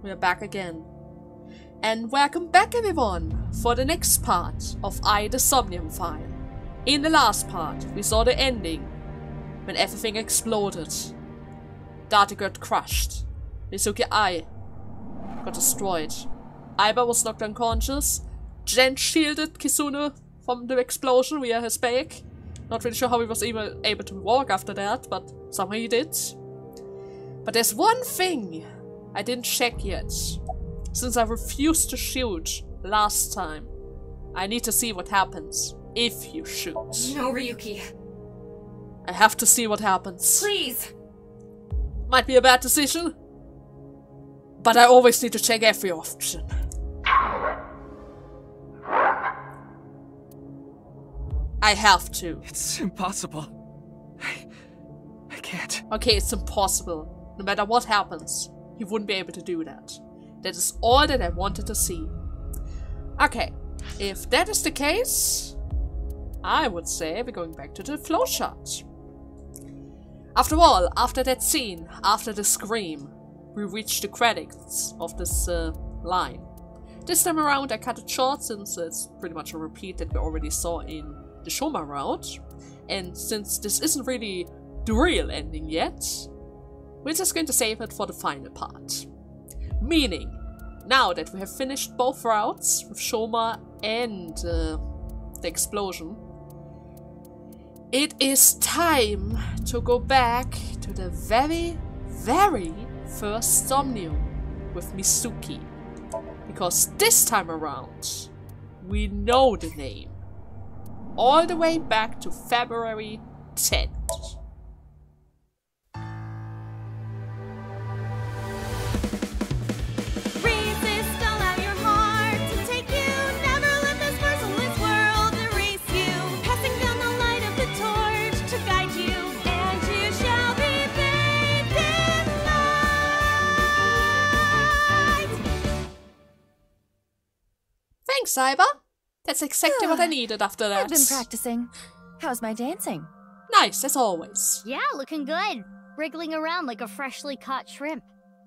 we're back again. And welcome back everyone for the next part of the Somnium file. In the last part, we saw the ending when everything exploded. Data got crushed. Mizuki Ai got destroyed. Aiba was knocked unconscious. Jen shielded Kizune from the explosion via his back. Not really sure how he was even able to walk after that, but somehow he did. But there's one thing I didn't check yet. Since I refused to shoot last time, I need to see what happens if you shoot. No, Ryuki. I have to see what happens. Please! Might be a bad decision, but I always need to check every option. I have to. It's impossible. I can't. Okay, it's impossible. No matter what happens, he wouldn't be able to do that. That is all that I wanted to see. Okay, if that is the case, I would say we're going back to the flowchart. After all, after that scene, after the scream, we reached the credits of this line. This time around I cut it short since it's pretty much a repeat that we already saw in the Shoma route. And since this isn't really the real ending yet, we're just going to save it for the final part. Meaning, now that we have finished both routes with Shoma and the explosion, it is time to go back to the very, very first Somnium with Mizuki. Because this time around, we know the name. All the way back to February 10th. Thanks, Aiba. That's exactly what I needed after that. I've been practicing. How's my dancing? Nice, as always. Yeah, looking good. Wriggling around like a freshly caught shrimp.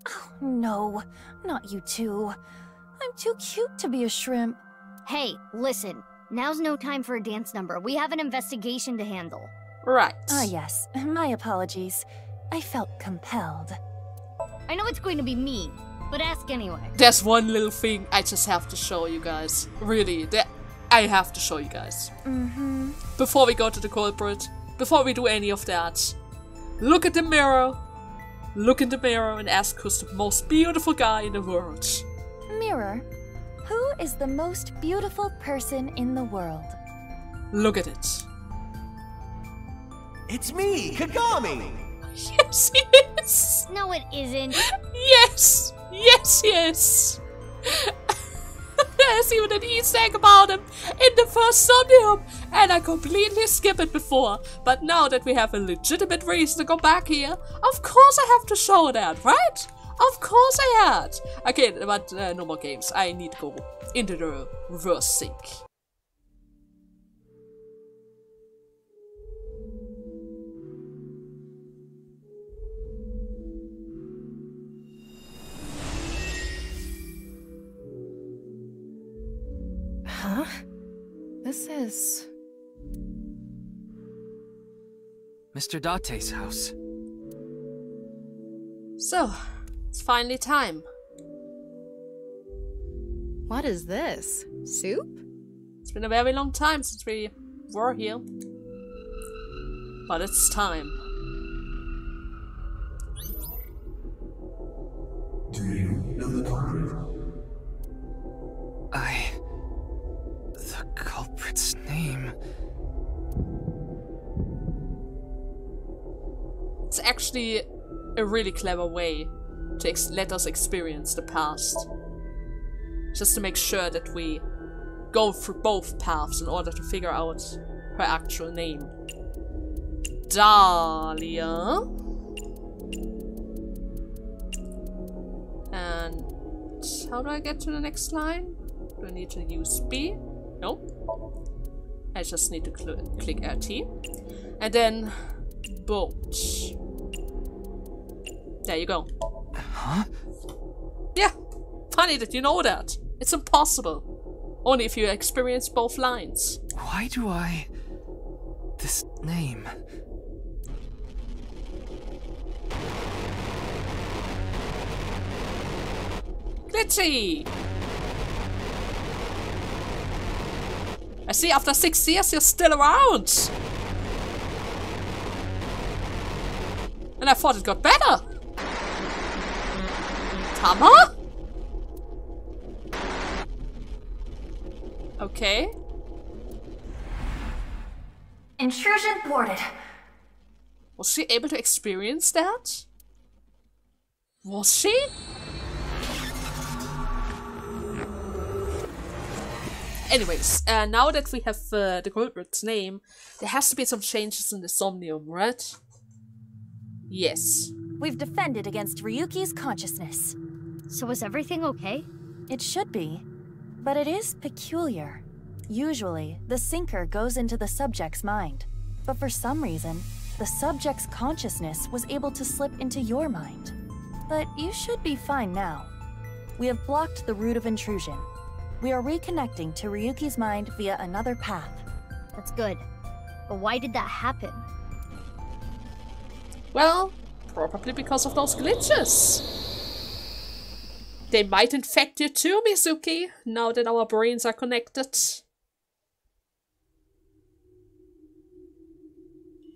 Oh, no. Not you two. I'm too cute to be a shrimp. Hey, listen. Now's no time for a dance number. We have an investigation to handle. Right. Ah, yes. My apologies. I felt compelled. I know it's going to be mean, but ask anyway. There's one little thing I just have to show you guys. Really, I have to show you guys. Before we go to the culprit, before we do any of that, look at the mirror. Look in the mirror and ask who's the most beautiful guy in the world. Mirror, who is the most beautiful person in the world? Look at it. It's me, Kagami! Yes, he is! No, it isn't. Yes! Yes, he is! There's even an Easter egg about him in the first Somnium, and I completely skipped it before. But now that we have a legitimate reason to go back here, of course I have to show that, right? Of course I had. Okay, but no more games. I need to go into the reverse sync. Huh? This is... Mr. Date's house. So, it's finally time. What is this? Soup? It's been a very long time since we were here. But it's time. Do you know the culprit? The culprit's name... It's actually a really clever way to let us experience the past. Just to make sure that we go through both paths in order to figure out her actual name. Dahlia. And how do I get to the next line? Do I need to use B? Nope. I just need to click RT. And then boat. There you go. Huh? Yeah, funny that you know that. It's impossible. Only if you experience both lines. Why do I... this name? Glitchy! I see, after 6 years you're still around! And I thought it got better! Tama? Okay. Intrusion thwarted. Was she able to experience that? Was she? Anyways, now that we have the culprit's name, there has to be some changes in the Somnium, right? Yes. We've defended against Ryuki's consciousness. So is everything okay? It should be, but it is peculiar. Usually, the sinker goes into the subject's mind, but for some reason, the subject's consciousness was able to slip into your mind. But you should be fine now. We have blocked the route of intrusion. We are reconnecting to Ryuki's mind via another path. That's good. But why did that happen? Well, probably because of those glitches. They might infect you too, Mizuki, now that our brains are connected.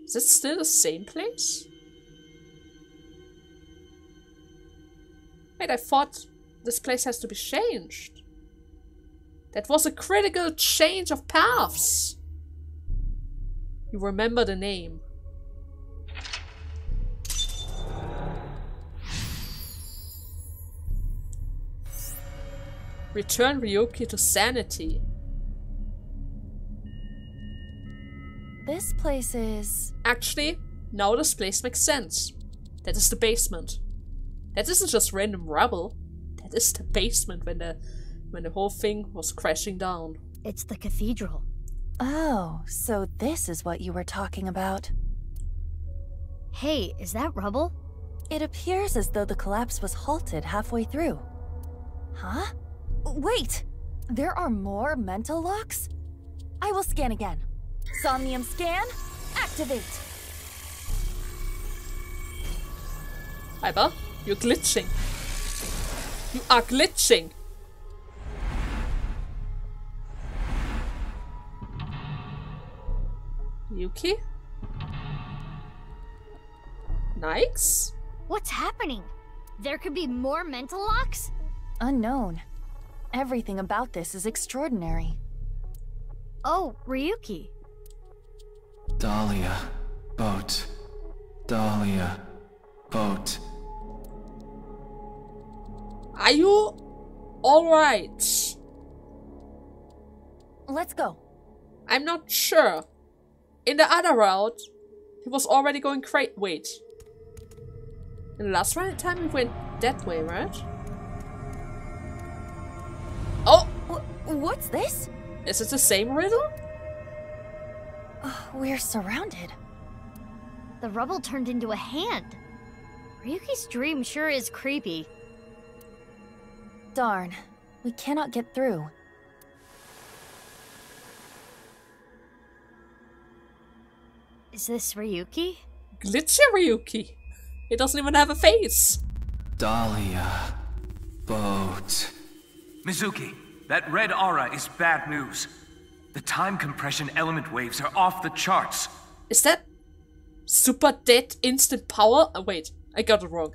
Is it still the same place? Wait, I thought this place has to be changed. That was a critical change of paths. You remember the name. Return Ryuki to sanity. This place is... Actually, now this place makes sense. That is the basement. That isn't just random rubble. That is the basement when the whole thing was crashing down. It's the cathedral. Oh, so this is what you were talking about. Hey, is that rubble? It appears as though the collapse was halted halfway through. Huh? Wait! There are more mental locks? I will scan again. Somnium scan, activate! Iba, you're glitching. You are glitching. Yuki? Nikes? What's happening? There could be more mental locks? Unknown. Everything about this is extraordinary. Oh, Ryuki. Dahlia. Boat. Dahlia. Boat. Are you alright? Let's go. I'm not sure. In the other route, he was already going crazy. Wait. In the last time we went that way, right? Oh! What's this? Is it the same riddle? We're surrounded. The rubble turned into a hand. Ryuki's dream sure is creepy. Darn. We cannot get through. Is this Ryuki? Glitchy Ryuki. He doesn't even have a face. Dahlia. Boat. Mizuki, that red aura is bad news. The time compression element waves are off the charts. Is that super dead instant power? Wait, I got it wrong.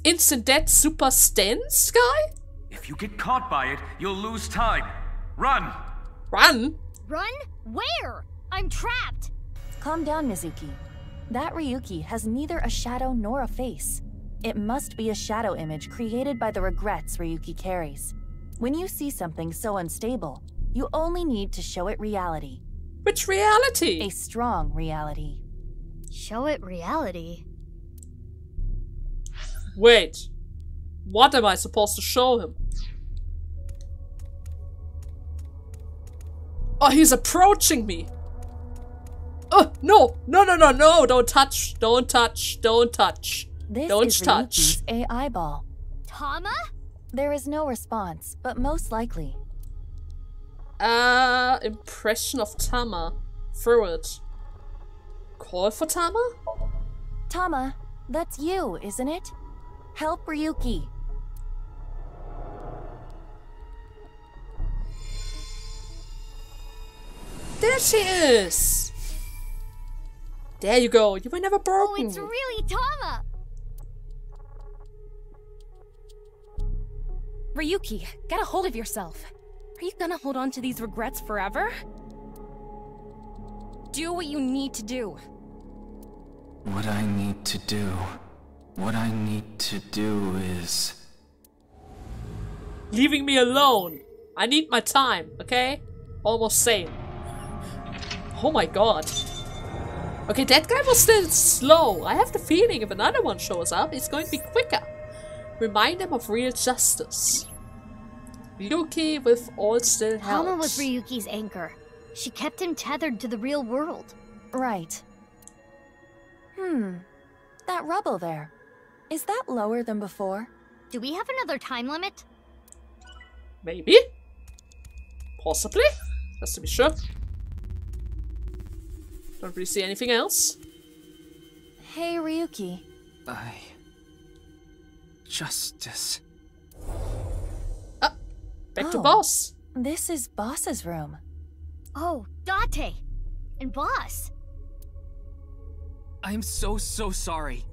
Instant dead super stance guy? If you get caught by it, you'll lose time. Run! Run? Run? Where? I'm trapped! Calm down, Mizuki. That Ryuki has neither a shadow nor a face. It must be a shadow image created by the regrets Ryuki carries. When you see something so unstable, you only need to show it reality. Which reality? A strong reality. Show it reality? Wait. What am I supposed to show him? Oh, he's approaching me. Oh, no. No, no, no, no. Don't touch. Don't touch. Don't touch. This Don't is touch. Ryuki's AI ball. Tama? There is no response, but most likely. Impression of Tama. Through it. Call for Tama? Tama, that's you, isn't it? Help Ryuki. There she is! There you go, you were never Oh, broken. it's really Tama! Ryuki, get a hold of yourself. Are you gonna hold on to these regrets forever? Do what you need to do. What I need to do is... Leaving me alone. I need my time, okay? Almost same. Oh my god. Okay, that guy was still slow. I have the feeling if another one shows up, it's going to be quicker. Remind them of real justice. Ryuki with all still helps. Tama was Ryuki's anchor. She kept him tethered to the real world. Right. That rubble there. Is that lower than before? Do we have another time limit? Maybe? Possibly? Just to be sure. Don't really see anything else. Hey, Ryuki. Justice. Back to Oh. boss. This is Boss's room. Oh, Date! And Boss! I'm so sorry.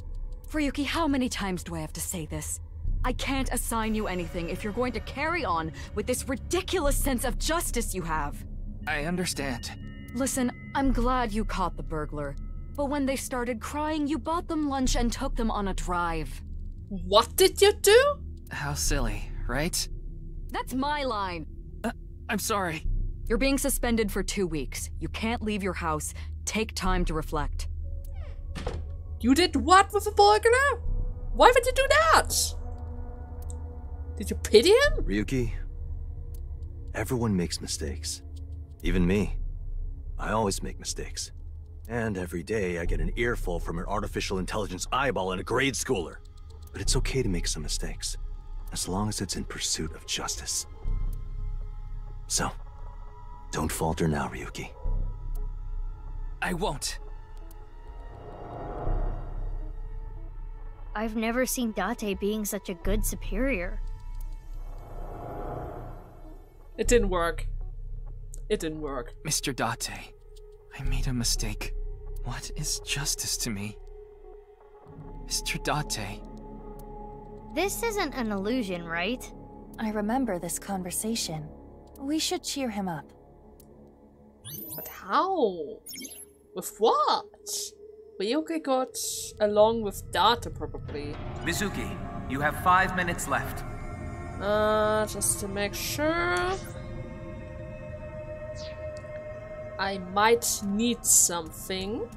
Ryuki, how many times do I have to say this? I can't assign you anything if you're going to carry on with this ridiculous sense of justice you have. I understand. Listen, I'm glad you caught the burglar. But when they started crying, you bought them lunch and took them on a drive. What did you do? How silly, right? That's my line. I'm sorry. You're being suspended for 2 weeks. You can't leave your house. Take time to reflect. You did what with the burglar? Why would you do that? Did you pity him? Ryuki, everyone makes mistakes. Even me. I always make mistakes. And every day I get an earful from an artificial intelligence eyeball and a grade schooler. But it's okay to make some mistakes, as long as it's in pursuit of justice. So, don't falter now, Ryuki. I won't. I've never seen Date being such a good superior. It didn't work. It didn't work. Mr. Date, I made a mistake. What is justice to me? Mr. Date. This isn't an illusion, right? I remember this conversation. We should cheer him up. But how? With what? Ryuki got along with Date probably. Mizuki, you have 5 minutes left. Just to make sure. I might need something.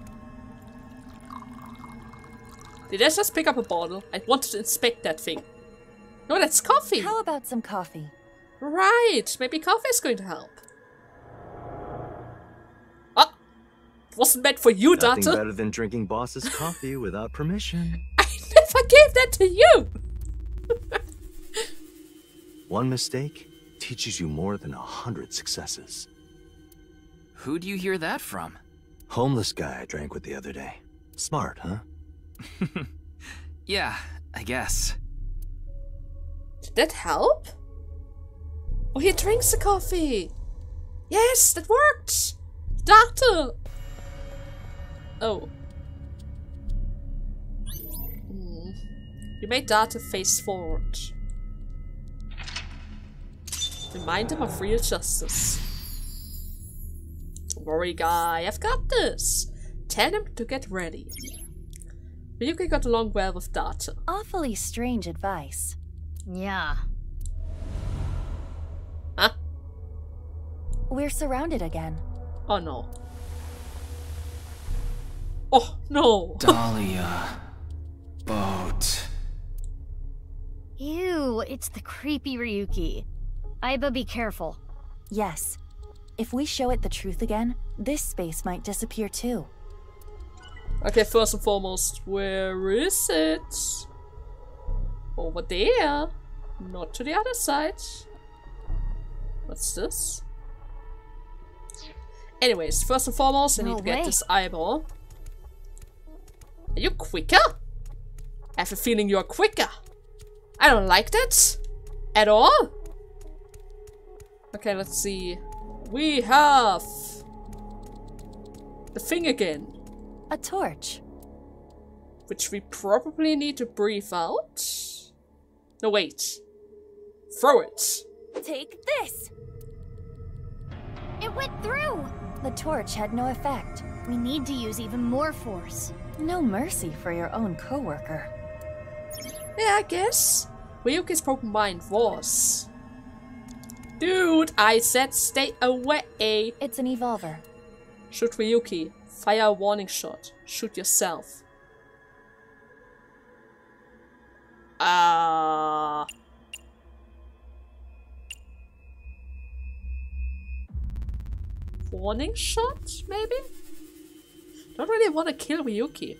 Did I just pick up a bottle? I wanted to inspect that thing. No, that's coffee. How about some coffee? Right, maybe coffee is going to help. Ah, it wasn't meant for you, Nothing Date. better than drinking Boss's coffee without permission. I never gave that to you. One mistake teaches you more than 100 successes. Who do you hear that from? Homeless guy I drank with the other day. Smart, huh? Yeah, I guess. Did that help? Oh, he drinks the coffee. Yes, that worked. Date. Oh. You made Date face forward. Remind him of real justice. Don't worry, guy. I've got this. Tell him to get ready. Ryuki got along well with Date. Awfully strange advice. Yeah. Huh? We're surrounded again. Oh no. Oh no. Dahlia. Boat. Ew, it's the creepy Ryuki. Aiba, be careful. Yes. If we show it the truth again, this space might disappear too. Okay, first and foremost, where is it? Over there. Not to the other side. What's this? Anyways, first and foremost, I need to get this eyeball. Are you quicker? I have a feeling you're quicker. I don't like that. At all. Okay, let's see. We have... the thing again. A torch. Which we probably need to breathe out. No, wait. Throw it. Take this! It went through! The torch had no effect. We need to use even more force. No mercy for your own coworker. Yeah, I guess. Ryuki's broken mind was. Dude, I said stay away. It's an evolver. Shoot Ryuki. Fire a warning shot. Shoot yourself. Warning shot, maybe? Don't really want to kill Ryuki.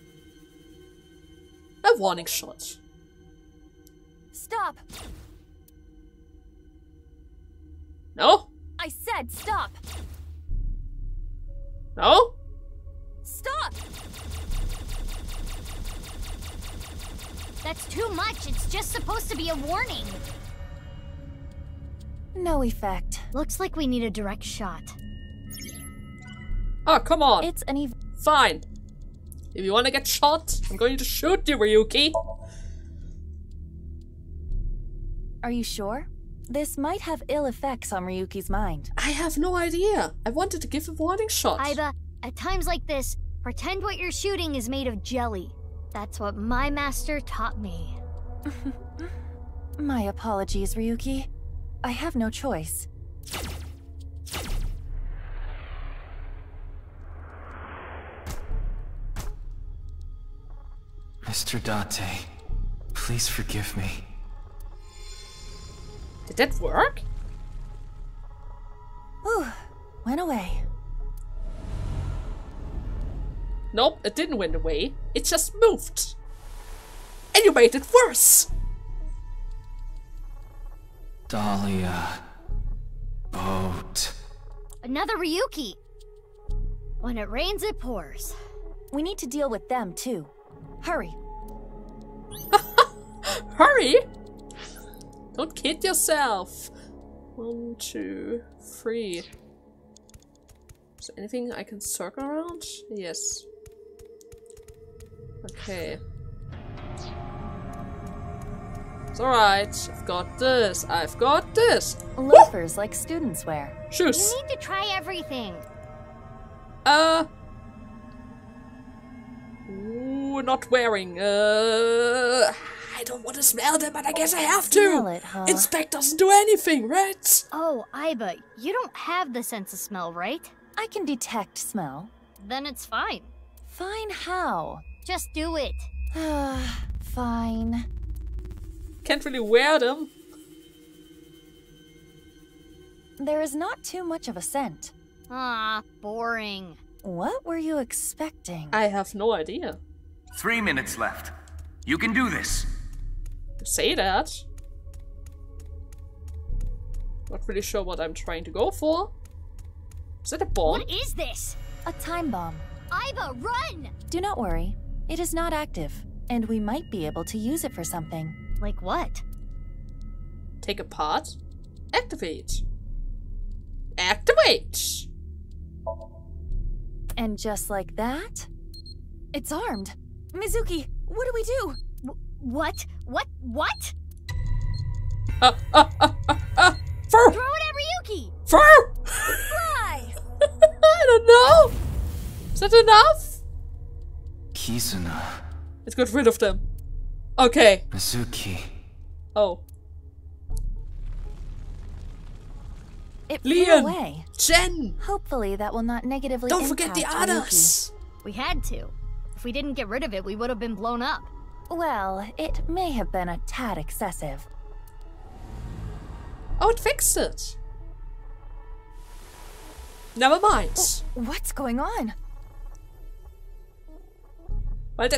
A warning shot. Stop! No? I said stop! No? Stop! That's too much. It's just supposed to be a warning. No effect. Looks like we need a direct shot. Oh, come on. It's an Fine. If you want to get shot, I'm going to shoot you, Ryuki. Are you sure? This might have ill effects on Ryuki's mind. I have no idea. I wanted to give a warning shot. Aiba, at times like this, pretend what you're shooting is made of jelly. That's what my master taught me. My apologies, Ryuki. I have no choice. Mr. Date, please forgive me. Did that work? Whew, went away. Nope, it didn't went away. It just moved. And you made it worse. Dahlia. Boat. Another Ryuki. When it rains, it pours. We need to deal with them, too. Hurry. Hurry! Don't kid yourself. 1, 2, 3. Is there anything I can circle around? Yes. Okay. It's alright. I've got this. I've got this. Loafers like students wear. Shoes. You need to try everything. Ooh, not wearing. I don't want to smell them, but I guess I have to. Smell it, huh? Inspect doesn't do anything, right? Oh, Aiba, you don't have the sense of smell, right? I can detect smell. Then it's fine. Fine how? Just do it. Fine. Can't really wear them. There is not too much of a scent. Ah, boring. What were you expecting? I have no idea. 3 minutes left. You can do this. You say that. Not really sure what I'm trying to go for. Is that a bomb? What is this? A time bomb. Aiba, run! Do not worry. It is not active, and we might be able to use it for something. Like what? Take apart. Activate. Activate! And just like that, it's armed. Mizuki, what do we do? What? What? Fur! Throw it at Ryuki! Fur! Fly! I don't know! Is that enough? Kizuna. Let's get rid of them. Okay. Mizuki. Oh. It flew Leon! away. Jen! Hopefully that will not negatively Don't impact forget the Ryuki. others! We had to. If we didn't get rid of it, we would have been blown up. Well, it may have been a tad excessive. Oh, it fixed it. Never mind. What's going on? Well,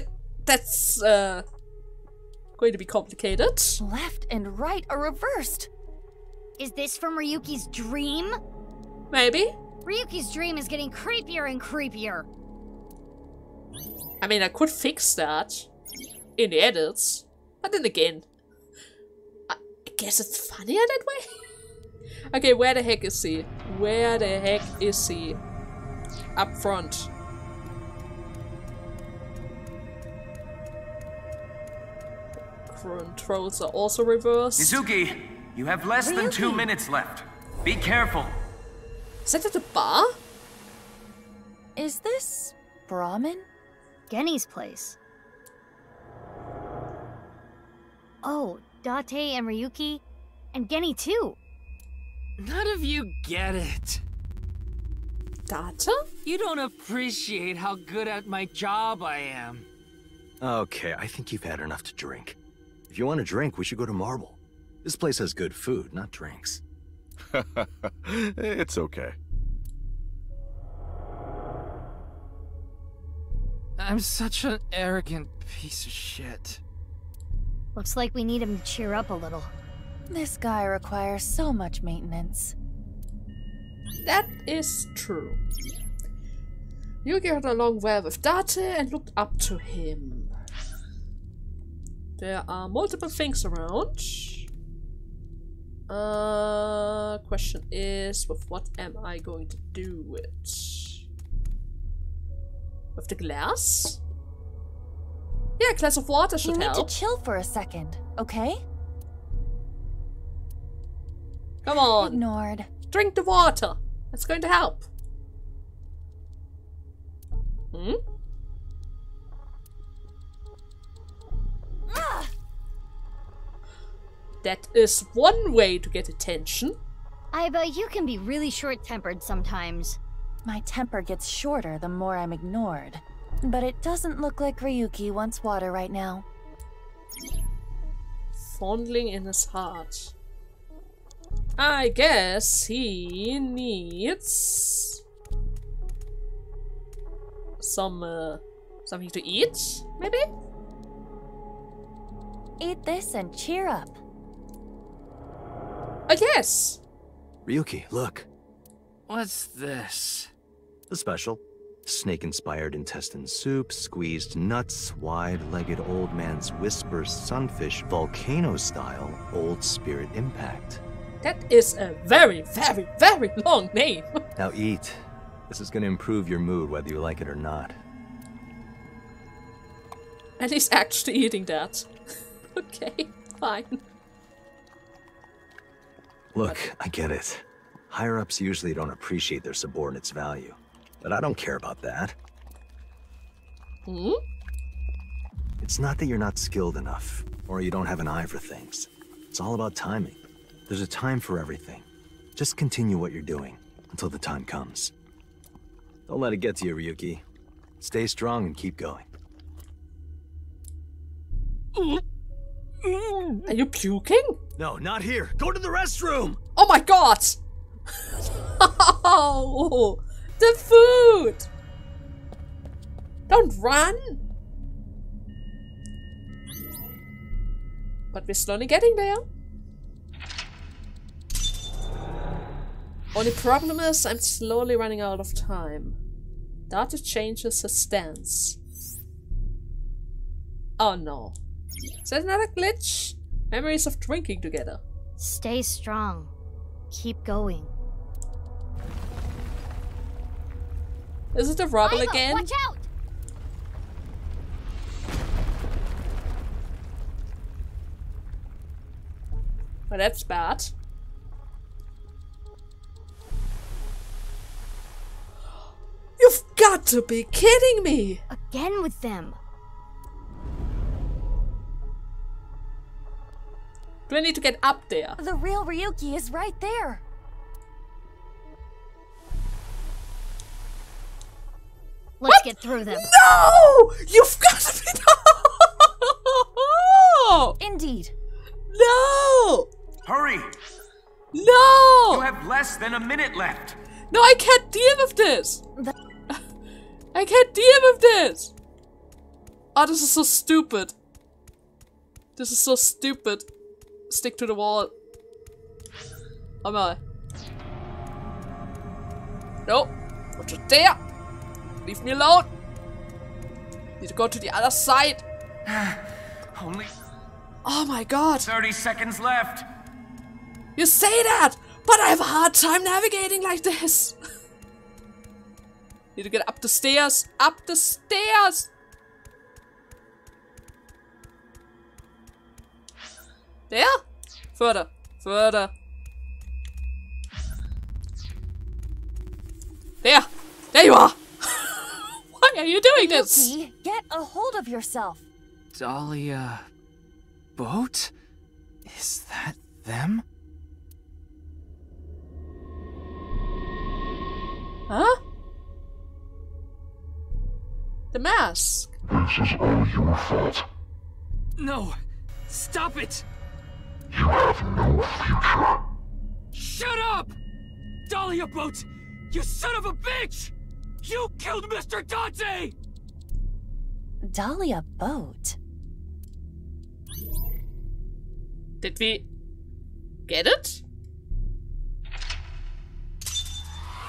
that's going to be complicated. Left and right are reversed. Is this from Ryuki's dream? Maybe. Ryuki's dream is getting creepier and creepier. I mean, I could fix that in the edits, but then again, I guess it's funnier that way. Okay, where the heck is he? Where the heck is he? Up front. Controls are also reversed. Izuki, you have less than 2 minutes left. Be careful. Is that at the bar? Is this Brahmin? Genny's place. Oh, Date and Ryuki, and Genny too. None of you get it. Data? You don't appreciate how good at my job I am. Okay, I think you've had enough to drink. If you want a drink, we should go to Marble. This place has good food, not drinks. It's okay. I'm such an arrogant piece of shit. Looks like we need him to cheer up a little. This guy requires so much maintenance. That is true. Ryuki had a long way with Date and looked up to him. There are multiple things around. Question is, with what am I going to do it? With the glass? Yeah, a glass of water should You need help. to chill for a second, okay? Come on, Ignored. drink the water. That's going to help. Hmm? That is one way to get attention. Aiba, you can be really short-tempered sometimes. My temper gets shorter the more I'm ignored. But it doesn't look like Ryuki wants water right now. Fondling in his heart. I guess he needs something to eat, maybe? Eat this and cheer up. I guess. Ryuki, look. What's this? The special. Snake-inspired intestine soup, squeezed nuts, wide-legged old man's whisper sunfish, volcano-style old spirit impact. That is a very, very, very long name. Now eat. This is gonna improve your mood whether you like it or not. And he's actually eating that. Okay, fine. Look, I get it. Higher-ups usually don't appreciate their subordinates' value. But I don't care about that. Hmm? It's not that you're not skilled enough, or you don't have an eye for things. It's all about timing. There's a time for everything. Just continue what you're doing, until the time comes. Don't let it get to you, Ryuki. Stay strong and keep going. Are you puking? No, not here! Go to the restroom! Oh my god! Oh, the food! Don't run! But we're slowly getting there. Only problem is I'm slowly running out of time. Data changes his stance. Oh no. Is that another glitch? Memories of drinking together. Stay strong. Keep going. Is it the rubble Aiba, again? watch out! Well, that's bad. You've got to be kidding me! Again with them. Do I need to get up there? The real Ryuki is right there. Let's get through them. No! You've got to be... No! Indeed. No! Hurry! No! You have less than a minute left. No, I can't deal with this! I can't deal with this! Oh, this is so stupid. This is so stupid. Stick to the wall. Oh my. No. Not you dare. Leave me alone. Need to go to the other side. Only Oh my god. 30 seconds left. You say that, but I have a hard time navigating like this. Need to get up the stairs. Up the stairs. There? Further. Further. There. There you are. Why are you doing this? Ryuki, get a hold of yourself. Dahlia... boat? Is that them? Huh? The mask. This is all your fault. No! Stop it! You have no future. Shut up! Dahlia boat! You son of a bitch! You killed Mr. Dante! Dahlia boat? Did we get it?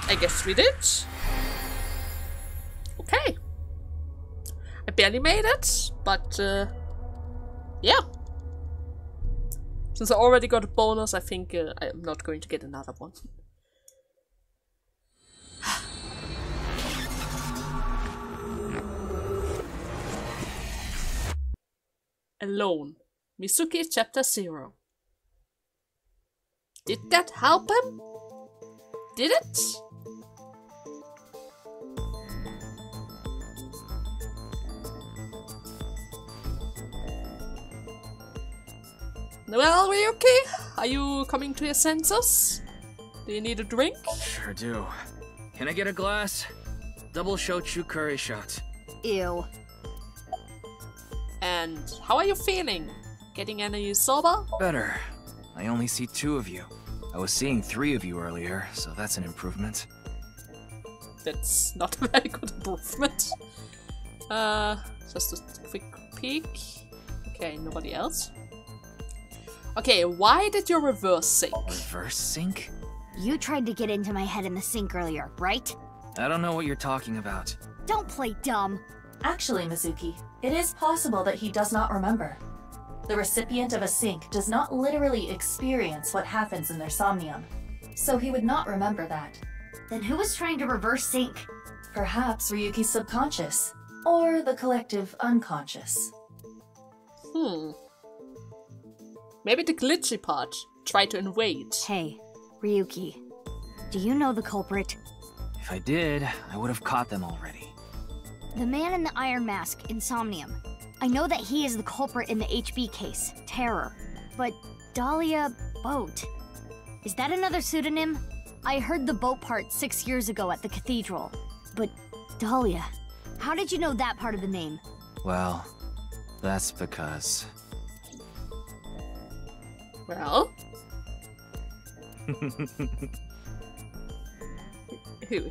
I guess we did. Okay. I barely made it, but yeah. Since I already got a bonus, I think I'm not going to get another one. Alone. Mizuki Chapter 0. Did that help him? Did it? Well, Ryuki, are you coming to your senses? Do you need a drink? Sure do. Can I get a glass? Double shochu curry shot. Ew. And how are you feeling? Getting any sober? Better. I only see 2 of you. I was seeing 3 of you earlier, so that's an improvement. That's not a very good improvement. Just a quick peek. Okay, nobody else. Okay, why did your reverse sink? Reverse sync? You tried to get into my head in the sink earlier, right? I don't know what you're talking about. Don't play dumb. Actually, Mizuki, it is possible that he does not remember. The recipient of a sink does not literally experience what happens in their somnium, so he would not remember that. Then who was trying to reverse sync? Perhaps Ryuki's subconscious, or the collective unconscious. Maybe the glitchy part tried to invade. Hey, Ryuki, do you know the culprit? If I did, I would have caught them already. The man in the iron mask in Somnium. I know that he is the culprit in the HB case, Terror. But Dahlia Boat. Is that another pseudonym? I heard the boat part 6 years ago at the cathedral. But Dahlia, how did you know that part of the name? Well, that's because... Well?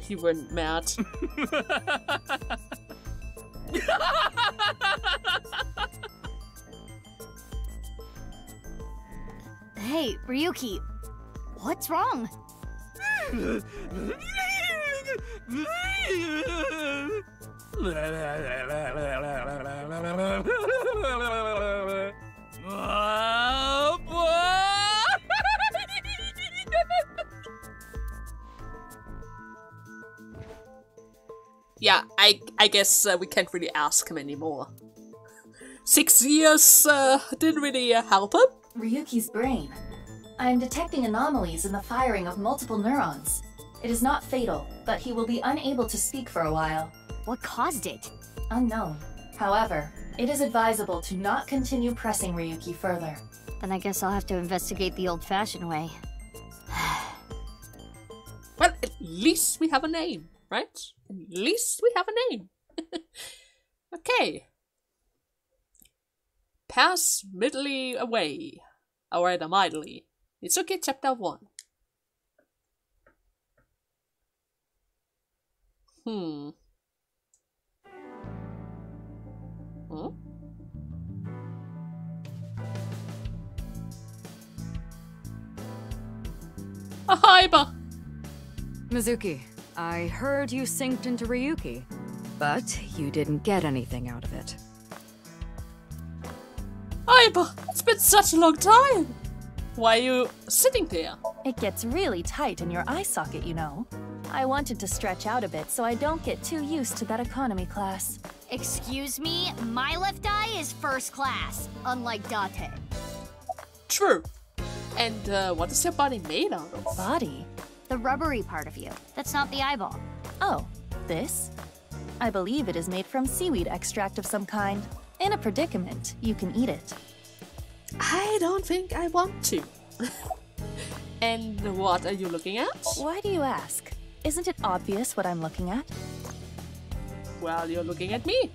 he went mad. Hey, Ryuki, what's wrong? Yeah, I guess we can't really ask him anymore. 6 years didn't really help him. Ryuki's brain. I am detecting anomalies in the firing of multiple neurons. It is not fatal, but he will be unable to speak for a while. What caused it? Unknown. However, it is advisable to not continue pressing Ryuki further. Then I guess I'll have to investigate the old-fashioned way. Well, at least we have a name, right? At least we have a name. Okay. Pass midly away. Or rather, mightily. Mitsuki Chapter 1. Hmm? A hyper! Mizuki, I heard you synced into Ryuki, but you didn't get anything out of it. Hyper! It's been such a long time! Why are you sitting there? It gets really tight in your eye socket, you know. I wanted to stretch out a bit so I don't get too used to that economy class. Excuse me, my left eye is first class, unlike Date. True. And what is your body made out of? Body? The rubbery part of you. That's not the eyeball. Oh, this? I believe it is made from seaweed extract of some kind. In a predicament, you can eat it. I don't think I want to. And what are you looking at? Why do you ask? Isn't it obvious what I'm looking at? Well, you're looking at me.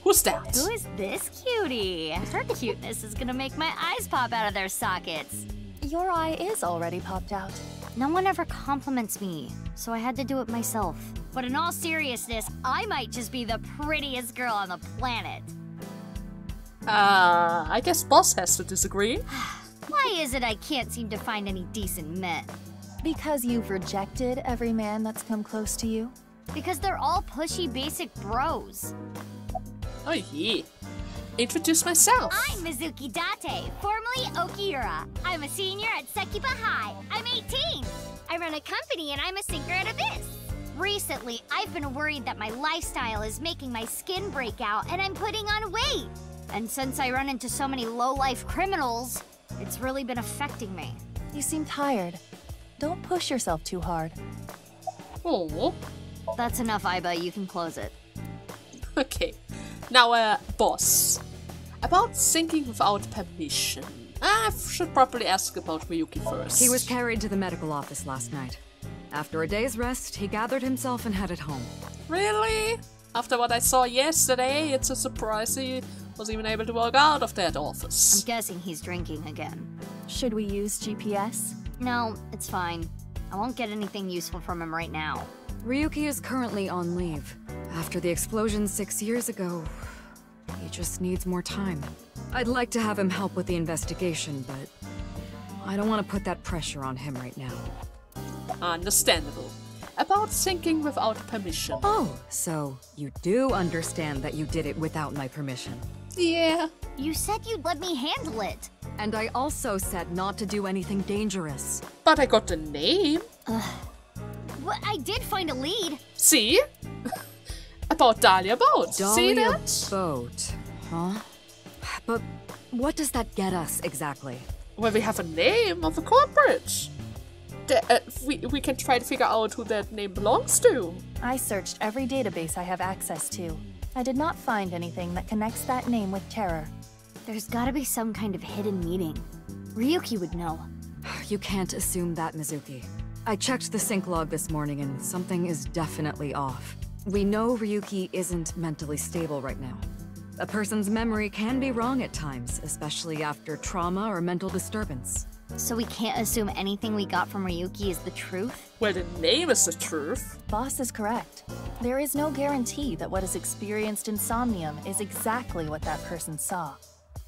Who's that? Who is this cutie? Her cuteness is gonna make my eyes pop out of their sockets. Your eye is already popped out. No one ever compliments me, so I had to do it myself. But in all seriousness, I might just be the prettiest girl on the planet. I guess Boss has to disagree. Why is it I can't seem to find any decent men? Because you've rejected every man that's come close to you? Because they're all pushy basic bros. Oh yeah. Introduce myself. I'm Mizuki Date, formerly Okiura. I'm a senior at Sekiba High. I'm 18. I run a company and I'm a sinker at Abyss. Recently, I've been worried that my lifestyle is making my skin break out and I'm putting on weight. And since I run into so many low-life criminals, it's really been affecting me. You seem tired. Don't push yourself too hard. Oh. That's enough, Aiba. You can close it. Okay. Now, Boss. About syncing without permission. I should probably ask about Ryuki first. He was carried to the medical office last night. After a day's rest, he gathered himself and headed home. Really? After what I saw yesterday, it's a surprise he was even able to walk out of that office. I'm guessing he's drinking again. Should we use GPS? No, it's fine. I won't get anything useful from him right now. Ryuki is currently on leave. After the explosion 6 years ago, he just needs more time. I'd like to have him help with the investigation, but I don't want to put that pressure on him right now. Understandable. About syncing without permission. Oh, so you do understand that you did it without my permission. Yeah. You said you'd let me handle it. And I also said not to do anything dangerous. But I got the name. Well, I did find a lead. See? About Dahlia Boat. See that? Boat, huh? But what does that get us exactly? Well, we have a name of a corporate. We can try to figure out who that name belongs to. I searched every database I have access to. I did not find anything that connects that name with terror. There's gotta be some kind of hidden meaning. Ryuki would know. You can't assume that, Mizuki. I checked the sync log this morning and something is definitely off. We know Ryuki isn't mentally stable right now. A person's memory can be wrong at times, especially after trauma or mental disturbance. So we can't assume anything we got from Ryuki is the truth? Well, the name is the truth. Boss is correct. There is no guarantee that what is experienced in Somnium is exactly what that person saw.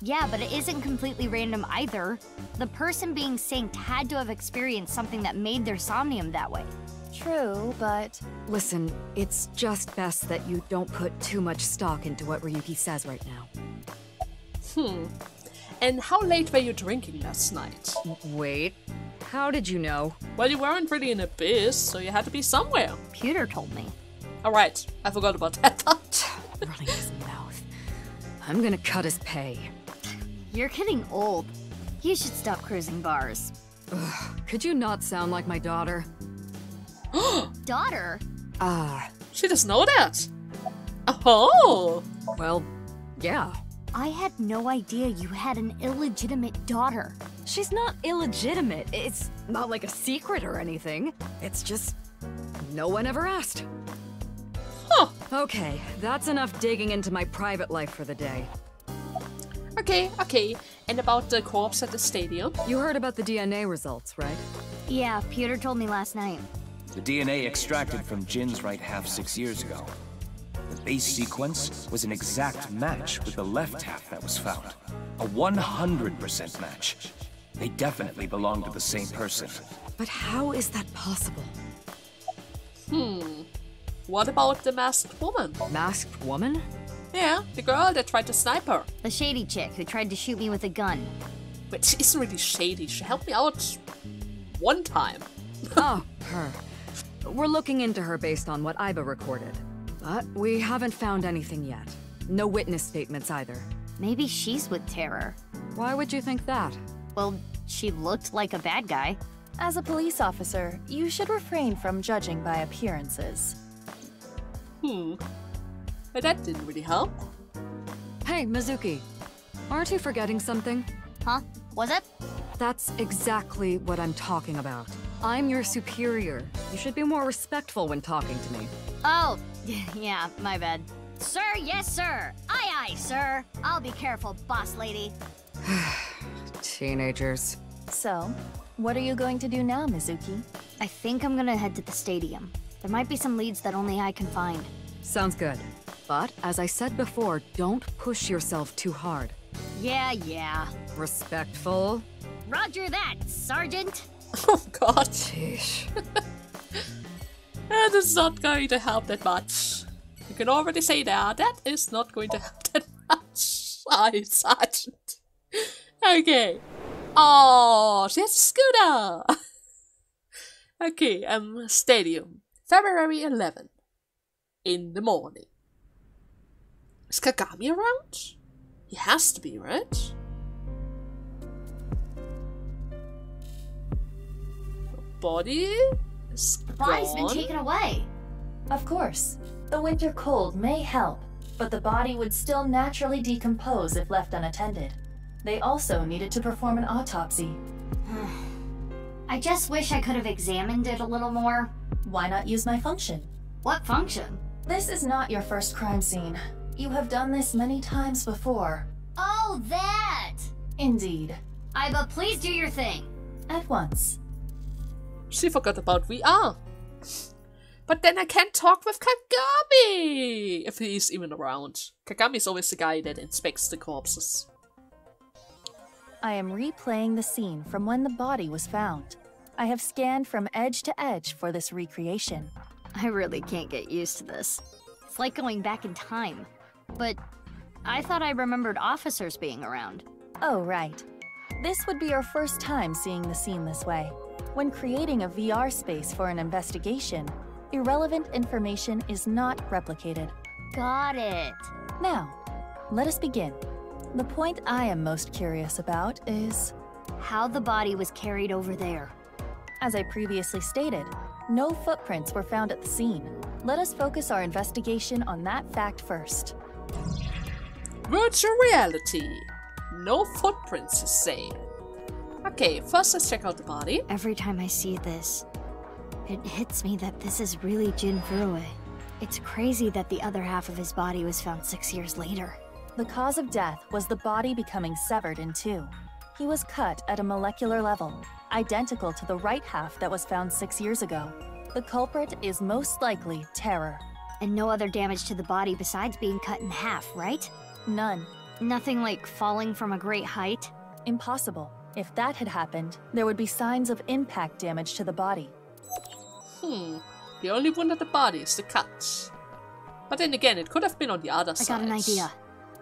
Yeah, but it isn't completely random either. The person being synced had to have experienced something that made their Somnium that way. True, but... Listen, it's just best that you don't put too much stock into what Ryuki says right now. And how late were you drinking last night? Wait, how did you know? Well, you weren't really in Abyss, so you had to be somewhere. Pewter told me. Alright, I forgot about that. Running his mouth. I'm gonna cut his pay. You're getting old. You should stop cruising bars. Ugh, could you not sound like my daughter? Daughter? She doesn't know that. Oh! Well, yeah. I had no idea you had an illegitimate daughter. She's not illegitimate. It's not like a secret or anything. It's just... no one ever asked. Huh. Okay, that's enough digging into my private life for the day. Okay. And about the corpse at the stadium? You heard about the DNA results, right? Yeah, Pewter told me last night. The DNA extracted from Jin's right half 6 years ago. The base sequence was an exact match with the left half that was found. A 100% match. They definitely belong to the same person. But how is that possible? What about the masked woman? Masked woman? Yeah, the girl that tried to snipe her. The shady chick who tried to shoot me with a gun. But she isn't really shady. She helped me out one time. Oh, her. We're looking into her based on what Iba recorded. But we haven't found anything yet. No witness statements either. Maybe she's with Terror. Why would you think that? Well, she looked like a bad guy. As a police officer, you should refrain from judging by appearances. But that didn't really help. Hey, Mizuki. Aren't you forgetting something? Huh? Was it? That's exactly what I'm talking about. I'm your superior. You should be more respectful when talking to me. Oh, yeah, my bad. Sir, yes, sir. Aye, aye, sir. I'll be careful, boss lady. Teenagers. So, what are you going to do now, Mizuki? I think I'm gonna head to the stadium. There might be some leads that only I can find. Sounds good. But, as I said before, don't push yourself too hard. Yeah. Respectful? Roger that, Sergeant. Oh god. Sheesh. That is not going to help that much. You can already say that. That is not going to help that much. Sorry, Sergeant. Okay. Oh, she has a scooter. Okay, stadium. February 11. In the morning. Is Kagami around? He has to be, right? The body is The body's gone. been taken away. Of course. The winter cold may help, but the body would still naturally decompose if left unattended. They also needed to perform an autopsy. I just wish I could have examined it a little more. Why not use my function? What function? This is not your first crime scene. You have done this many times before. Oh, that! Indeed. Iba, please do your thing. At once. She forgot about VR. But then I can't talk with Kagami! If he's even around. Kagami's always the guy that inspects the corpses. I am replaying the scene from when the body was found. I have scanned from edge to edge for this recreation. I really can't get used to this. It's like going back in time. But I thought I remembered officers being around. Oh, right. This would be your first time seeing the scene this way. When creating a VR space for an investigation, irrelevant information is not replicated. Got it. Now, let us begin. The point I am most curious about is how the body was carried over there. As I previously stated, no footprints were found at the scene. Let us focus our investigation on that fact first. Virtual reality. No footprints, you say. Okay, first let's check out the body. Every time I see this, it hits me that this is really Jin Furue. It's crazy that the other half of his body was found 6 years later. The cause of death was the body becoming severed in two. He was cut at a molecular level, identical to the right half that was found 6 years ago. The culprit is most likely Terror. And no other damage to the body besides being cut in half, right? None. Nothing like falling from a great height? Impossible. If that had happened, there would be signs of impact damage to the body. The only one at the body is the cut. But then again, it could have been on the other side. I got an idea.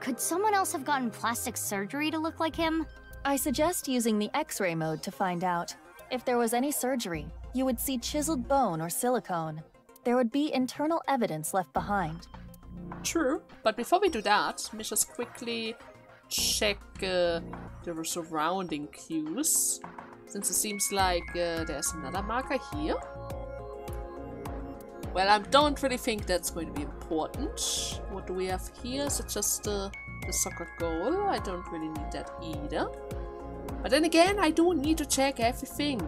Could someone else have gotten plastic surgery to look like him? I suggest using the X-ray mode to find out. If there was any surgery, you would see chiseled bone or silicone. There would be internal evidence left behind. True, but before we do that, let me just quickly check the surrounding cues. Since it seems like there's another marker here. Well, I don't really think that's going to be important. What do we have here? Is it just the soccer goal? I don't really need that either. But then again, I do need to check everything.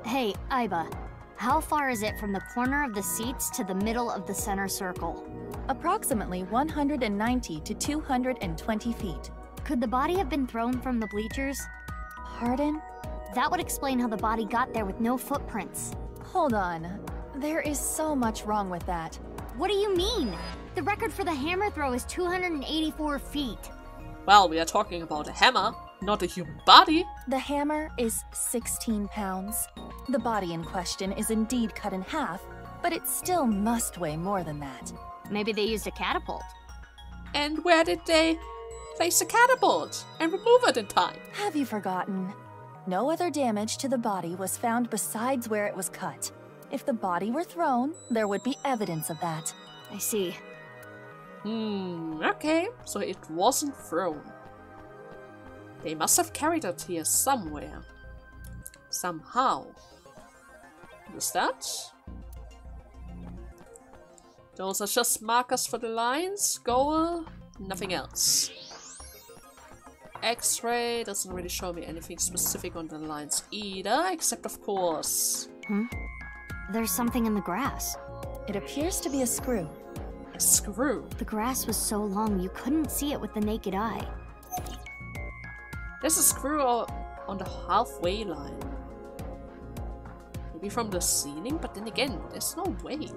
Hey, Iba. How far is it from the corner of the seats to the middle of the center circle? Approximately 190 to 220 feet. Could the body have been thrown from the bleachers? Pardon? That would explain how the body got there with no footprints. Hold on. There is so much wrong with that. What do you mean? The record for the hammer throw is 284 feet. Well, we are talking about a hammer. not a human body. The hammer is 16 pounds. The body in question is indeed cut in half, but it still must weigh more than that. Maybe they used a catapult. And where did they place the catapult and remove it in time? Have you forgotten? No other damage to the body was found besides where it was cut. If the body were thrown, there would be evidence of that. I see. Okay, so it wasn't thrown. They must have carried it here somewhere. Somehow. What is that? Those are just markers for the lines. Goal, nothing else. X-ray doesn't really show me anything specific on the lines either, except of course... There's something in the grass. It appears to be a screw. A screw? The grass was so long you couldn't see it with the naked eye. There's a screw on the halfway line. Maybe from the ceiling, but then again, there's no way.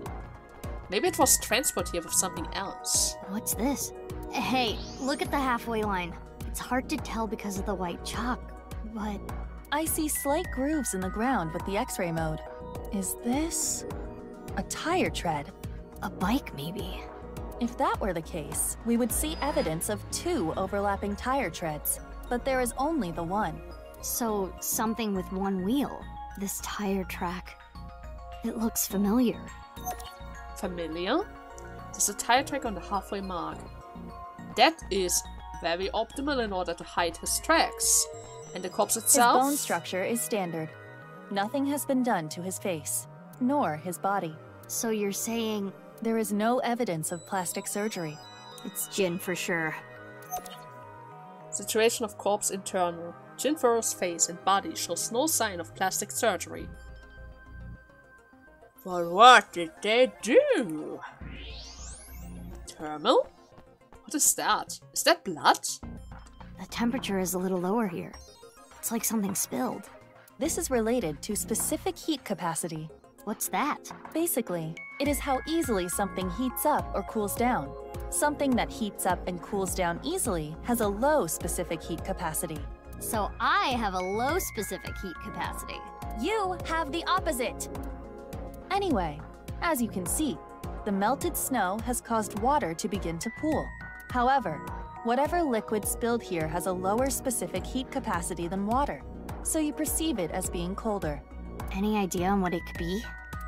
Maybe it was transported here with something else. What's this? Hey, look at the halfway line. It's hard to tell because of the white chalk, but... I see slight grooves in the ground with the X-ray mode. Is this... a tire tread? A bike, maybe. If that were the case, we would see evidence of 2 overlapping tire treads, but there is only the one. So, something with one wheel. This tire track. It looks familiar. Familiar? There's a tire track on the halfway mark. That is very optimal in order to hide his tracks. And the corpse itself? His bone structure is standard. Nothing has been done to his face, nor his body. So you're saying... There is no evidence of plastic surgery. It's Jin for sure. Situation of corpse internal. Jin Furo's face and body shows no sign of plastic surgery. But what did they do? Thermal? What is that? Is that blood? The temperature is a little lower here. It's like something spilled. This is related to specific heat capacity. What's that? Basically, it is how easily something heats up or cools down. Something that heats up and cools down easily has a low specific heat capacity. So I have a low specific heat capacity. You have the opposite! Anyway, as you can see, the melted snow has caused water to begin to pool. However, whatever liquid spilled here has a lower specific heat capacity than water, so you perceive it as being colder. Any idea on what it could be?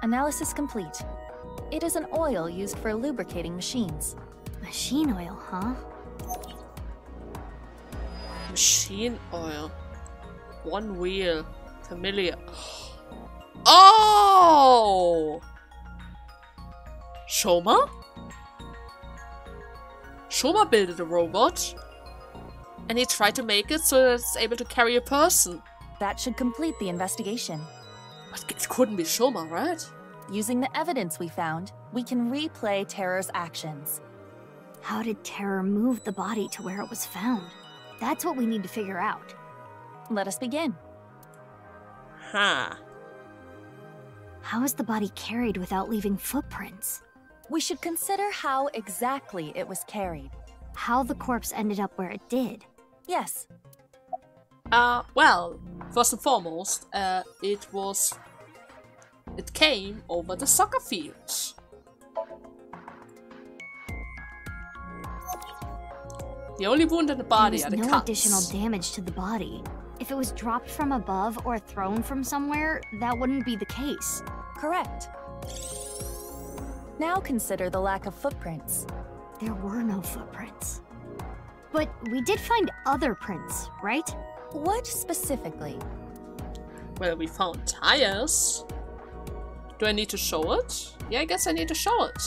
Analysis complete. It is an oil used for lubricating machines. Machine oil, huh? Machine oil. One wheel. Familiar. Oh! Shoma? Shoma built a robot. And he tried to make it so that it's able to carry a person. That should complete the investigation. But it couldn't be Shoma, right? Using the evidence we found, we can replay Terror's actions. How did Terror move the body to where it was found? That's what we need to figure out. Let us begin. Huh. How is the body carried without leaving footprints? We should consider how exactly it was carried. How the corpse ended up where it did. Yes. Well, first and foremost, it came over the soccer field. The only wound in the body are the cuts. cuts. Additional damage to the body. If it was dropped from above or thrown from somewhere, that wouldn't be the case. Correct. Now consider the lack of footprints. There were no footprints. But we did find other prints, right? What specifically? Well, we found tires. Do I need to show it? Yeah, I guess I need to show it.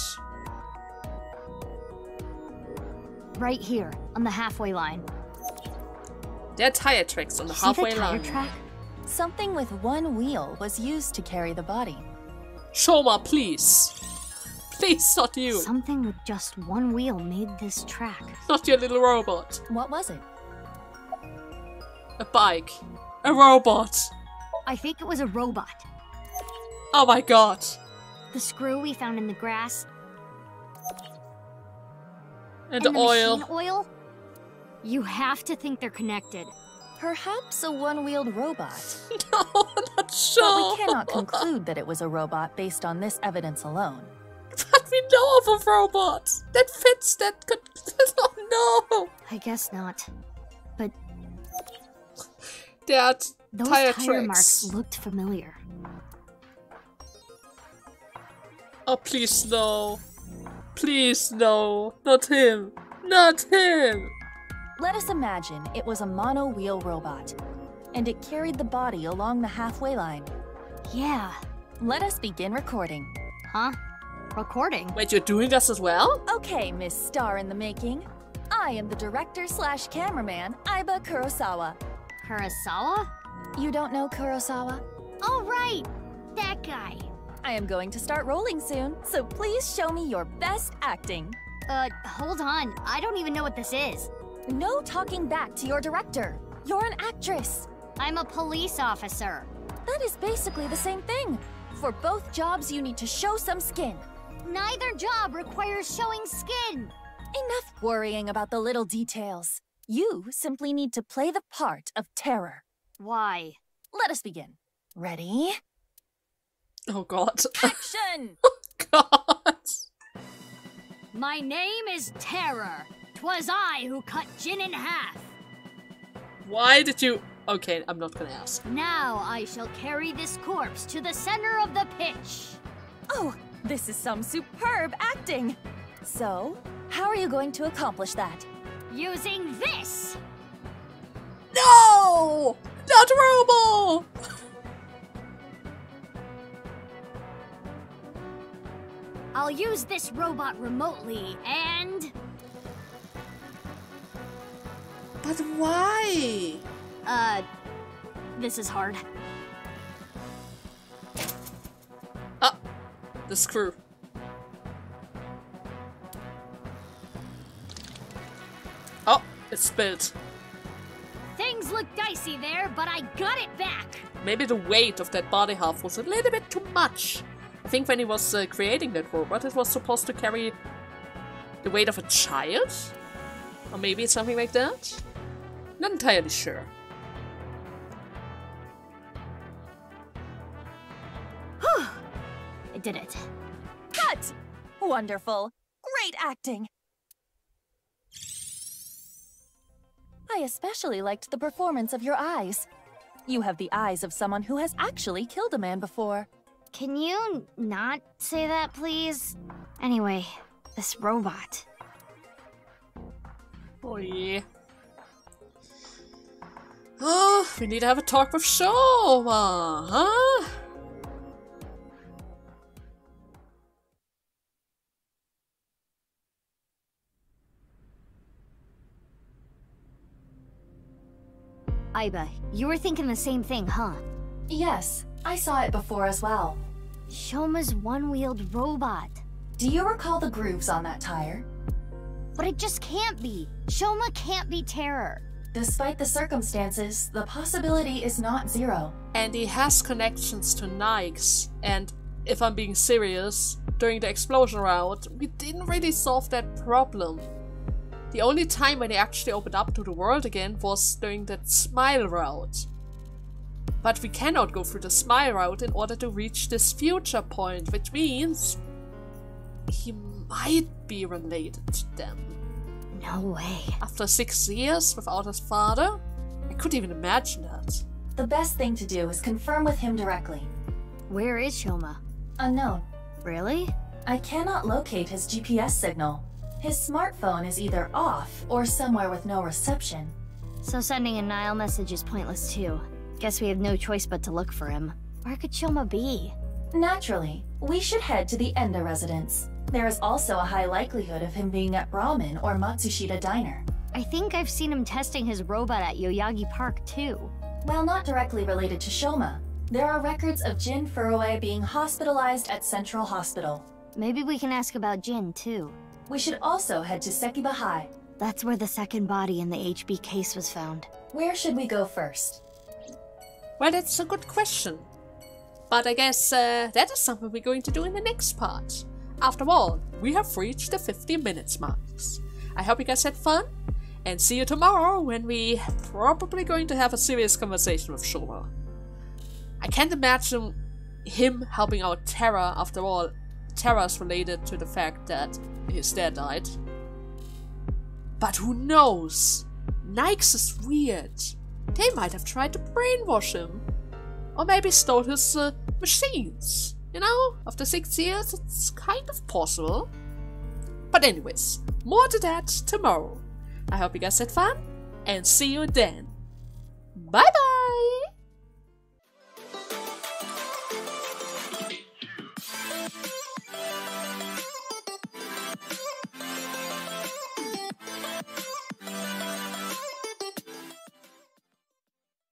Right here, on the halfway line. There are tire tracks on the halfway line. Track? Something with one wheel was used to carry the body. Shoma, please. Please, not you. Something with just one wheel made this track. Not your little robot. What was it? A bike. A robot. I think it was a robot. Oh my god. The screw we found in the grass. And the oil. Machine oil? You have to think they're connected. Perhaps a one-wheeled robot. No, not sure. But we cannot conclude that it was a robot based on this evidence alone. But we know of a robot that fits that could. Oh no! I guess not. But There are those tire tire tracks. marks looked familiar. Oh, please no. Please no. Not him. Not him. Let us imagine it was a mono-wheel robot, and it carried the body along the halfway line. Yeah. Let us begin recording. Huh? Recording? Wait, you're doing this as well? Okay, Miss Star in the Making. I am the director/cameraman, Aiba Kurosawa. Kurosawa? You don't know Kurosawa? Oh, right! That guy. I am going to start rolling soon, so please show me your best acting. Hold on. I don't even know what this is. No talking back to your director. You're an actress. I'm a police officer. That is basically the same thing. For both jobs, you need to show some skin. Neither job requires showing skin. Enough worrying about the little details. You simply need to play the part of terror. Why? Let us begin. Ready? Oh god. Action! Oh god. My name is Terror. 'Twas I who cut Jin in half. Why did you... Okay, I'm not gonna ask. Now I shall carry this corpse to the center of the pitch. Oh, this is some superb acting. So, how are you going to accomplish that? Using this! No! Not Robo! I'll use this robot remotely and... But why? This is hard. Ah, the screw. Oh, it's spilled. Things look dicey there, but I got it back. Maybe the weight of that body half was a little bit too much. I think when he was creating that robot, it was supposed to carry the weight of a child? Or maybe it's something like that? Not entirely sure. Whew! I did it. Cut! Wonderful. Great acting. I especially liked the performance of your eyes. You have the eyes of someone who has actually killed a man before. Can you not say that, please? Anyway, this robot. Oh yeah. Oh, we need to have a talk with Shoma, huh? Aiba, you were thinking the same thing, huh? Yes, I saw it before as well. Shoma's one-wheeled robot. Do you recall the grooves on that tire? But it just can't be. Shoma can't be Terror. Despite the circumstances, the possibility is not zero. And he has connections to Nikes. And if I'm being serious, during the explosion route, we didn't really solve that problem. The only time when he actually opened up to the world again was during that smile route. But we cannot go through the smile route in order to reach this future point, which means he might be related to them. No way. After 6 years without his father? I couldn't even imagine that. The best thing to do is confirm with him directly. Where is Shoma? Unknown. Really? I cannot locate his GPS signal. His smartphone is either off or somewhere with no reception. So sending a Nile message is pointless too. Guess we have no choice but to look for him. Where could Shoma be? Naturally, we should head to the Enda residence. There is also a high likelihood of him being at Ramen or Matsushita Diner. I think I've seen him testing his robot at Yoyagi Park too. While not directly related to Shoma, there are records of Jin Furue being hospitalized at Central Hospital. Maybe we can ask about Jin too. We should also head to Sekiba High. That's where the second body in the HB case was found. Where should we go first? Well, that's a good question. But I guess that is something we're going to do in the next part. After all, we have reached the 50 minutes marks. I hope you guys had fun. And see you tomorrow when we probably going to have a serious conversation with Shoma. I can't imagine him helping out Terra. After all, Terra's related to the fact that his dad died. But who knows? Nyx is weird. They might have tried to brainwash him. Or maybe stole his machines. You know, after 6 years, it's kind of possible. But anyways, more to that tomorrow. I hope you guys had fun, and see you then. Bye bye!